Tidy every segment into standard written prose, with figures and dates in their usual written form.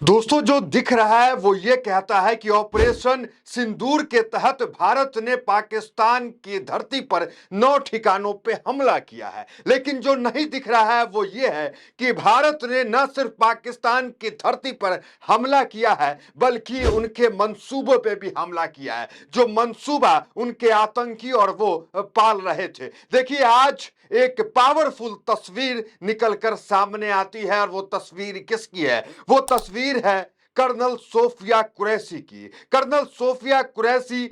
दोस्तों, जो दिख रहा है वो ये कहता है कि ऑपरेशन सिंदूर के तहत भारत ने पाकिस्तान की धरती पर 9 ठिकानों पे हमला किया है। लेकिन जो नहीं दिख रहा है वो ये है कि भारत ने न सिर्फ पाकिस्तान की धरती पर हमला किया है बल्कि उनके मंसूबों पे भी हमला किया है, जो मंसूबा उनके आतंकी और वो पाल रहे थे। देखिए, आज एक पावरफुल तस्वीर निकलकर सामने आती है और वो तस्वीर किसकी है? वो तस्वीर है कर्नल सोफिया कुरैशी की। कर्नल सोफिया कुरैशी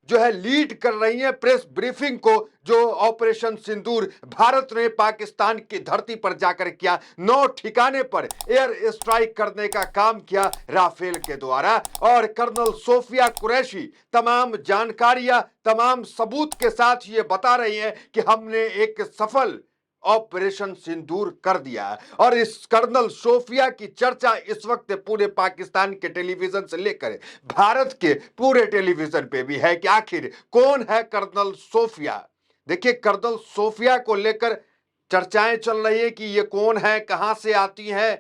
जो है लीड कर रही है प्रेस ब्रीफिंग को, जो ऑपरेशन सिंदूर भारत ने पाकिस्तान की धरती पर जाकर किया। 9 ठिकाने पर एयर स्ट्राइक करने का काम किया राफेल के द्वारा, और कर्नल सोफिया कुरैशी तमाम जानकारियां, तमाम सबूत के साथ ये बता रही हैं कि हमने एक सफल ऑपरेशन सिंदूर कर दिया है। और इस कर्नल सोफिया की चर्चा इस वक्त पूरे पाकिस्तान के टेलीविजन से लेकर भारत के पूरे टेलीविजन पे भी है कि आखिर कौन है कर्नल सोफिया। देखिए, कर्नल सोफिया को लेकर चर्चाएं चल रही है कि ये कौन है, कहां से आती है,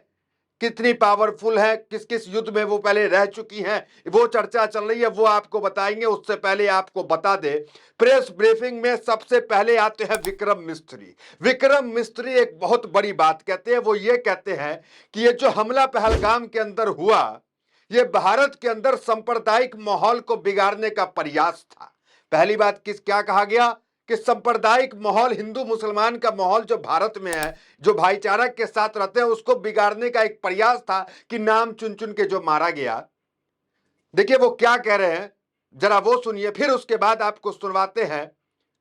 कितनी पावरफुल है, किस किस युद्ध में वो पहले रह चुकी हैं, वो चर्चा चल रही है, वो आपको बताएंगे। उससे पहले आपको बता दे, प्रेस ब्रीफिंग में सबसे पहले आते हैं विक्रम मिस्त्री। विक्रम मिस्त्री एक बहुत बड़ी बात कहते हैं। वो ये कहते हैं कि ये जो हमला पहलगाम के अंदर हुआ, ये भारत के अंदर सांप्रदायिक माहौल को बिगाड़ने का प्रयास था। पहली बात क्या कहा गया कि सांप्रदायिक माहौल, हिंदू मुसलमान का माहौल जो भारत में है, जो भाईचारा के साथ रहते हैं, उसको बिगाड़ने का एक प्रयास था कि नाम चुन चुन के जो मारा गया। देखिए वो क्या कह रहे हैं, जरा वो सुनिए, फिर उसके बाद आपको सुनवाते हैं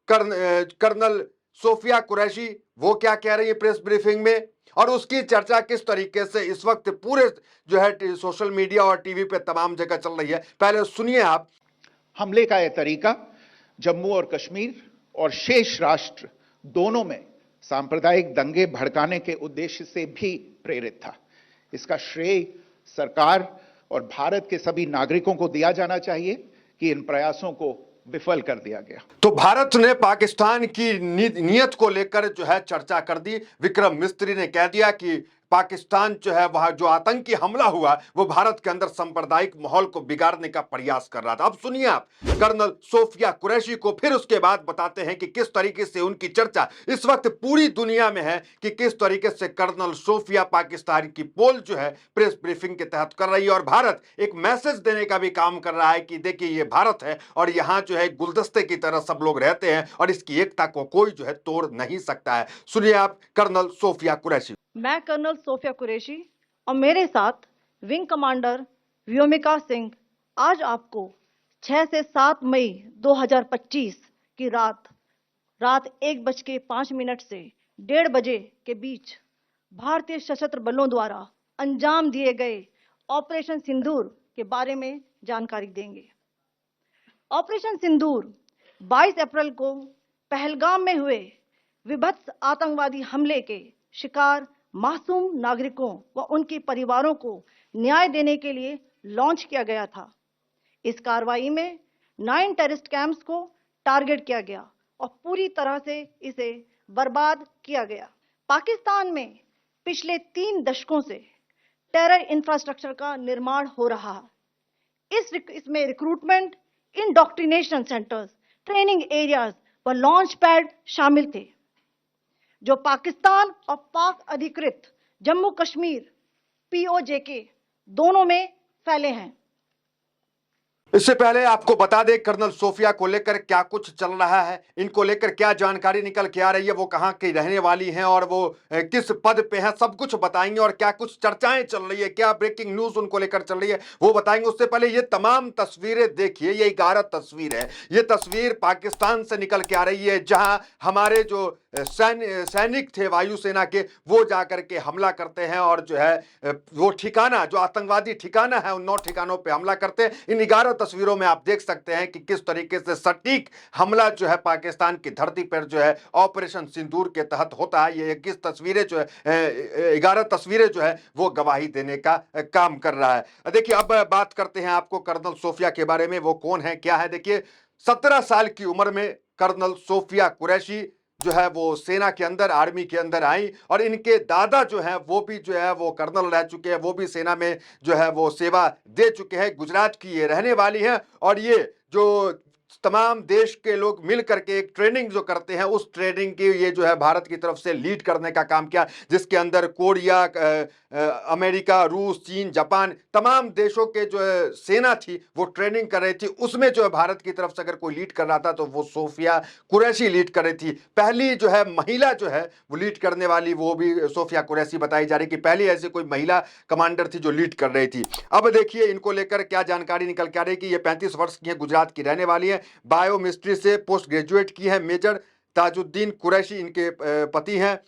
कर्नल सोफिया कुरैशी वो क्या कह रही है प्रेस ब्रीफिंग में, और उसकी चर्चा किस तरीके से इस वक्त पूरे जो है सोशल मीडिया और टीवी पे तमाम जगह चल रही है। पहले सुनिए आप। हमले का यह तरीका जम्मू और कश्मीर और शेष राष्ट्र दोनों में सांप्रदायिक दंगे भड़काने के उद्देश्य से भी प्रेरित था। इसका श्रेय सरकार और भारत के सभी नागरिकों को दिया जाना चाहिए कि इन प्रयासों को विफल कर दिया गया। तो भारत ने पाकिस्तान की नीयत को लेकर जो है चर्चा कर दी। विक्रम मिस्त्री ने कह दिया कि पाकिस्तान जो है वहां जो आतंकी हमला हुआ वो भारत के अंदर सांप्रदायिक माहौल को बिगाड़ने का प्रयास कर रहा था। अब सुनिए आप कर्नल सोफिया कुरैशी को, फिर उसके बाद बताते हैं कि किस तरीके से उनकी चर्चा इस वक्त पूरी दुनिया में है कि किस तरीके से कर्नल सोफिया पाकिस्तान की पोल जो है प्रेस ब्रीफिंग के तहत कर रही है, और भारत एक मैसेज देने का भी काम कर रहा है कि देखिए ये भारत है और यहां जो है गुलदस्ते की तरह सब लोग रहते हैं और इसकी एकता को कोई जो है तोड़ नहीं सकता है। सुनिए आप कर्नल सोफिया कुरैशी। मैं कर्नल सोफिया कुरैशी और मेरे साथ विंग कमांडर व्योमिका सिंह आज आपको 6 से 7 मई 2025 की रात 1:05 से 1:30 बजे के बीच भारतीय सशस्त्र बलों द्वारा अंजाम दिए गए ऑपरेशन सिंदूर के बारे में जानकारी देंगे। ऑपरेशन सिंदूर 22 अप्रैल को पहलगाम में हुए विभत्स आतंकवादी हमले के शिकार मासूम नागरिकों व उनके परिवारों को न्याय देने के लिए लॉन्च किया गया था। इस कार्रवाई में 9 टेररिस्ट कैंप्स को टारगेट किया गया और पूरी तरह से इसे बर्बाद किया गया। पाकिस्तान में पिछले 3 दशकों से टेरर इंफ्रास्ट्रक्चर का निर्माण हो रहा है। इसमें recruitment, indoctrination centres, training areas व लॉन्च पैड शामिल थे, जो पाकिस्तान और पाक अधिकृत जम्मू कश्मीर POJK दोनों में फैले हैं। इससे पहले आपको बता दें कर्नल सोफिया को लेकर क्या कुछ चल रहा है, इनको लेकर क्या जानकारी निकल के आ रही है, वो कहां की रहने वाली हैं और वो किस पद पे हैं, सब कुछ बताएंगे। और क्या कुछ चर्चाएं चल रही है, क्या ब्रेकिंग न्यूज उनको लेकर चल रही है, वो बताएंगे। उससे पहले ये तमाम तस्वीरें देखिए, ये 11 तस्वीर है। ये तस्वीर पाकिस्तान से निकल के आ रही है, जहां हमारे जो सैनिक थे वायुसेना के, वो जाकर के हमला करते हैं और जो है वो ठिकाना, जो आतंकवादी ठिकाना है, उन 9 ठिकानों पर हमला करते हैं। इन 11 तस्वीरों में आप देख सकते हैं कि किस तरीके से सटीक हमला जो है पाकिस्तान की धरती पर जो है ऑपरेशन सिंदूर के तहत होता है। ये 21 तस्वीरें जो है 11 तस्वीरें जो है वो गवाही देने का काम कर रहा है। देखिए, अब बात करते हैं आपको कर्नल सोफिया के बारे में, वो कौन है, क्या है। देखिए, 17 साल की उम्र में कर्नल सोफिया कुरैशी जो है वो सेना के अंदर, आर्मी के अंदर आई, और इनके दादा जो है वो भी जो है वो कर्नल रह चुके हैं, वो भी सेना में जो है वो सेवा दे चुके हैं। गुजरात की ये रहने वाली हैं और ये जो तमाम देश के लोग मिल करके एक ट्रेनिंग जो करते हैं, उस ट्रेनिंग की ये जो है भारत की तरफ से लीड करने का काम किया, जिसके अंदर कोरिया, अमेरिका, रूस, चीन, जापान, तमाम देशों के जो है सेना थी वो ट्रेनिंग कर रही थी। उसमें जो है भारत की तरफ से अगर कोई लीड कर रहा था तो वो सोफिया कुरैशी लीड कर रही थी। पहली जो है महिला जो है वो लीड करने वाली वो भी सोफिया कुरैशी बताई जा रही कि पहली ऐसी कोई महिला कमांडर थी जो लीड कर रही थी। अब देखिए इनको लेकर क्या जानकारी निकल के आ रही कि ये 35 वर्ष की है, गुजरात की रहने वाली है, बायोमिस्ट्री से पोस्ट ग्रेजुएट की है। मेजर ताजुद्दीन कुरैशी इनके पति हैं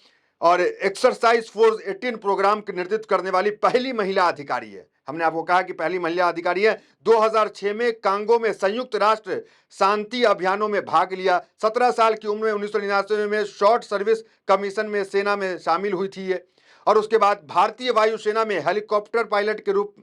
और एक्सरसाइज फोर्स 18 प्रोग्राम के नेतृत्व करने वाली पहली महिला अधिकारी है। हमने आपको कहा कि पहली महिला अधिकारी है। 2006 में कांगो में संयुक्त राष्ट्र शांति अभियानों में भाग लिया। 17 साल की उम्र में 1999 में शॉर्ट सर्विस कमीशन में सेना में शामिल हुई थी ये, और उसके बाद भारतीय वायुसेना में हेलीकॉप्टर पायलट के रूप,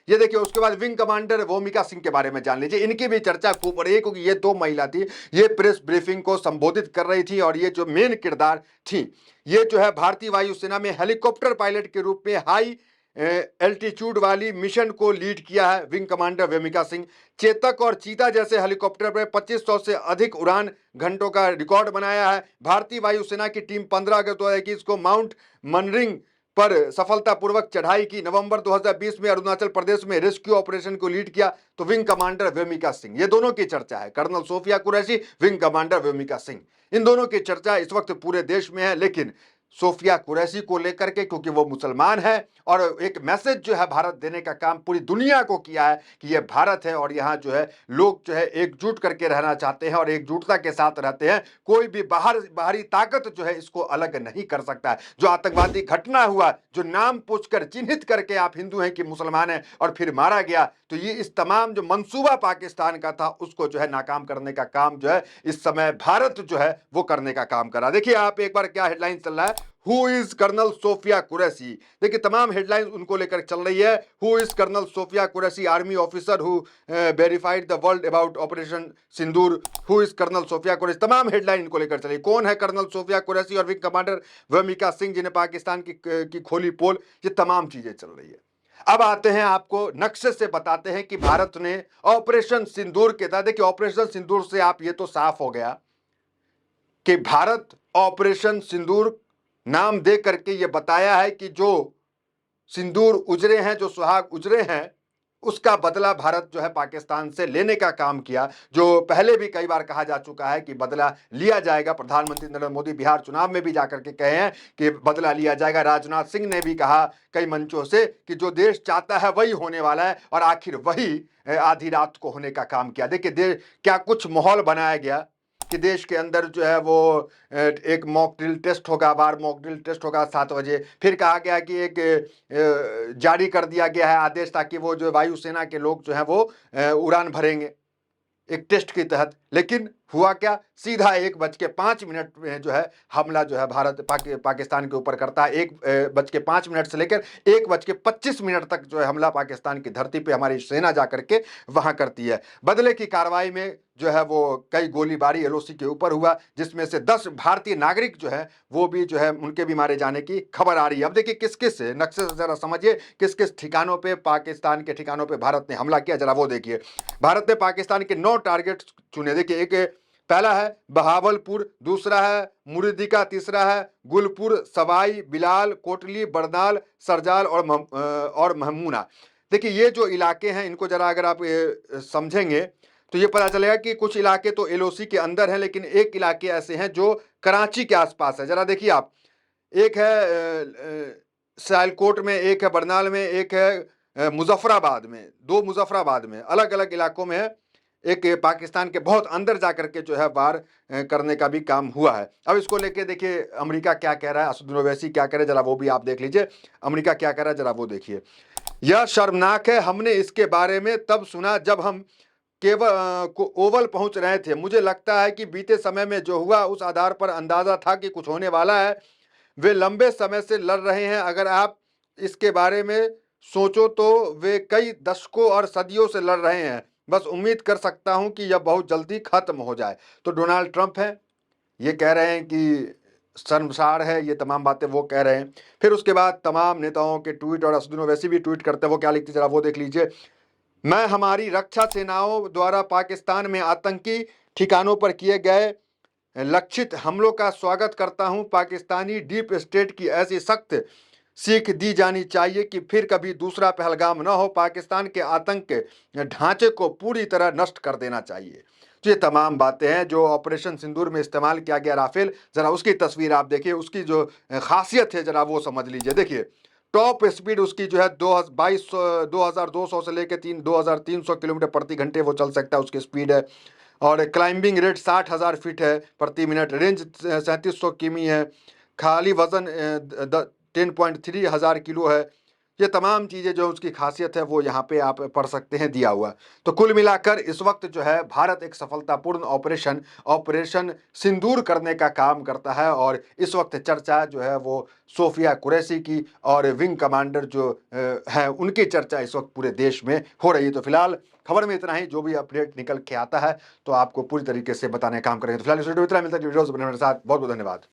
ये देखिए उसके बाद विंग कमांडर भूमिका सिंह के बारे में जान लीजिए। इनकी भी चर्चा खूब हो रही है क्योंकि ये दो महिला थी, ये प्रेस ब्रीफिंग को संबोधित कर रही थी और ये जो मेन किरदार थी, ये जो है भारतीय वायुसेना में हेलीकॉप्टर पायलट के रूप में हाई एल्टीट्यूड वाली मिशन को लीड किया है विंग कमांडर भूमिका सिंह। चेतक और चीता जैसे हेलीकॉप्टर पर 2500 से अधिक उड़ान घंटों का रिकॉर्ड बनाया है। भारतीय वायुसेना की टीम 15 अगस्त 2021 को माउंट मनरिंग पर सफलतापूर्वक चढ़ाई की। नवंबर 2020 में अरुणाचल प्रदेश में रेस्क्यू ऑपरेशन को लीड किया तो विंग कमांडर भूमिका सिंह, ये दोनों की चर्चा है। Colonel Sofiya Qureshi, wing commander Bhumika Singh, इन दोनों की चर्चा इस वक्त पूरे देश में है। लेकिन सोफिया कुरैशी को लेकर के, क्योंकि वो मुसलमान है और एक मैसेज जो है भारत देने का काम पूरी दुनिया को किया है कि ये भारत है और यहाँ जो है लोग जो है एकजुट करके रहना चाहते हैं और एकजुटता के साथ रहते हैं। कोई भी बाहरी ताकत जो है इसको अलग नहीं कर सकता है। जो आतंकवादी घटना हुआ, जो नाम पूछकर चिन्हित करके आप हिंदू हैं कि मुसलमान हैं और फिर मारा गया, तो ये इस तमाम जो मंसूबा पाकिस्तान का था उसको जो है नाकाम करने का काम जो है इस समय भारत जो है वो करने का काम करा। देखिए आप एक बार क्या हेडलाइन चल रहा है, who is colonel Sofiya Qureshi. देखिए तमाम हेडलाइन उनको लेकर चल रही है। Who is colonel Sofiya Qureshi, army officer who verified the world about operation Sindoor. Who is colonel Sofiya Qureshi, तमाम हेडलाइन इनको लेकर चली। कौन है कर्नल सोफिया कुरैशी और विंग कमांडर भूमिका सिंह जिन्हें पाकिस्तान की खोली पोल, ये तमाम चीजें चल रही है। अब आते हैं आपको नक्शे से बताते हैं कि भारत ने ऑपरेशन सिंदूर के तहत, देखिए ऑपरेशन सिंदूर से आप ये तो साफ हो गया कि भारत ऑपरेशन सिंदूर नाम दे करके ये बताया है कि जो सिंदूर उजरे हैं, जो सुहाग उजरे हैं, उसका बदला भारत जो है पाकिस्तान से लेने का काम किया। जो पहले भी कई बार कहा जा चुका है कि बदला लिया जाएगा। प्रधानमंत्री नरेंद्र मोदी बिहार चुनाव में भी जाकर के कहे हैं कि बदला लिया जाएगा। राजनाथ सिंह ने भी कहा कई मंचों से कि जो देश चाहता है वही होने वाला है, और आखिर वही आधी रात को होने का काम किया। देखिए क्या कुछ माहौल बनाया गया कि देश के अंदर जो है वो एक मॉक ड्रिल टेस्ट होगा, बार मॉक ड्रिल टेस्ट होगा 7 बजे। फिर कहा गया कि एक जारी कर दिया गया है आदेश ताकि वो जो वायुसेना के लोग जो है वो उड़ान भरेंगे एक टेस्ट के तहत। लेकिन हुआ क्या, सीधा 1:05 में जो है हमला जो है भारत पाकिस्तान के ऊपर करता है। 1:05 से लेकर 1:25 तक जो है हमला पाकिस्तान की धरती पे हमारी सेना जाकर के वहां करती है। बदले की कार्रवाई में जो है वो कई गोलीबारी एलओसी के ऊपर हुआ, जिसमें से 10 भारतीय नागरिक जो है वो भी जो है उनके भी मारे जाने की खबर आ रही है। अब देखिए किस किस नक्शे से जरा समझिए किस किस ठिकानों पे, पाकिस्तान के ठिकानों पे भारत ने हमला किया, जरा वो देखिए। भारत ने पाकिस्तान के 9 टारगेट चुने। देखिए एक पहला है बहावलपुर, दूसरा है मुरीदिका, तीसरा है गुलपुर, सवाई, बिलाल, कोटली, बरनाल, सरजाल और महमूना। देखिए ये जो इलाके हैं इनको जरा अगर आप समझेंगे तो ये पता चलेगा कि कुछ इलाके तो एलओसी के अंदर हैं, लेकिन एक इलाके ऐसे हैं जो कराची के आसपास है। जरा देखिए आप, एक है सियालकोट में, एक है बरनाल में, एक है मुजफ्फराबाद में, 2 मुजफ्फराबाद में, अलग अलग इलाकों में है। एक पाकिस्तान के बहुत अंदर जाकर के जो है वार करने का भी काम हुआ है। अब इसको लेके देखिए अमेरिका क्या कह रहा है, असदुद्दीन ओवैसी क्या कह रहे हैं, जरा वो भी आप देख लीजिए। अमेरिका क्या कह रहा है जरा वो देखिए। यह शर्मनाक है, हमने इसके बारे में तब सुना जब हम केवल ओवल पहुंच रहे थे। मुझे लगता है कि बीते समय में जो हुआ उस आधार पर अंदाजा था कि कुछ होने वाला है। वे लंबे समय से लड़ रहे हैं, अगर आप इसके बारे में सोचो तो वे कई दशकों और सदियों से लड़ रहे हैं। बस उम्मीद कर सकता हूं कि यह बहुत जल्दी खत्म हो जाए। तो डोनाल्ड ट्रंप है, ये कह रहे हैं कि शर्मसार है, ये तमाम बातें वो कह रहे हैं। फिर उसके बाद तमाम नेताओं के ट्वीट, और असदुद्दीन ओवैसी भी ट्वीट करते हैं, वो क्या लिखते हैं जरा वो देख लीजिए। मैं हमारी रक्षा सेनाओं द्वारा पाकिस्तान में आतंकी ठिकानों पर किए गए लक्षित हमलों का स्वागत करता हूं। पाकिस्तानी डीप स्टेट की ऐसी सख्त सीख दी जानी चाहिए कि फिर कभी दूसरा पहलगाम न हो। पाकिस्तान के आतंक के ढांचे को पूरी तरह नष्ट कर देना चाहिए। तो ये तमाम बातें हैं जो ऑपरेशन सिंदूर में इस्तेमाल किया गया राफेल, जरा उसकी तस्वीर आप देखिए, उसकी जो खासियत है जरा वो समझ लीजिए। देखिए टॉप स्पीड उसकी जो है 2200 से लेकर 2300 किलोमीटर प्रति घंटे वो चल सकता है, उसकी स्पीड है। और क्लाइंबिंग रेट 60,000 फीट है प्रति मिनट। रेंज 3700 किमी है। खाली वजन 10.3 हजार किलो है। ये तमाम चीज़ें जो उसकी खासियत है वो यहाँ पे आप पढ़ सकते हैं दिया हुआ। तो कुल मिलाकर इस वक्त जो है भारत एक सफलतापूर्ण ऑपरेशन सिंदूर करने का काम करता है, और इस वक्त चर्चा जो है वो सोफिया कुरैशी की और विंग कमांडर जो है उनकी चर्चा इस वक्त पूरे देश में हो रही है। तो फिलहाल खबर में इतना ही, जो भी अपडेट निकल के आता है तो आपको पूरी तरीके से बताने का काम करेंगे। तो फिलहाल इस वीडियो में इतना, मिलता है वीडियोस बनाने के साथ। बहुत बहुत धन्यवाद।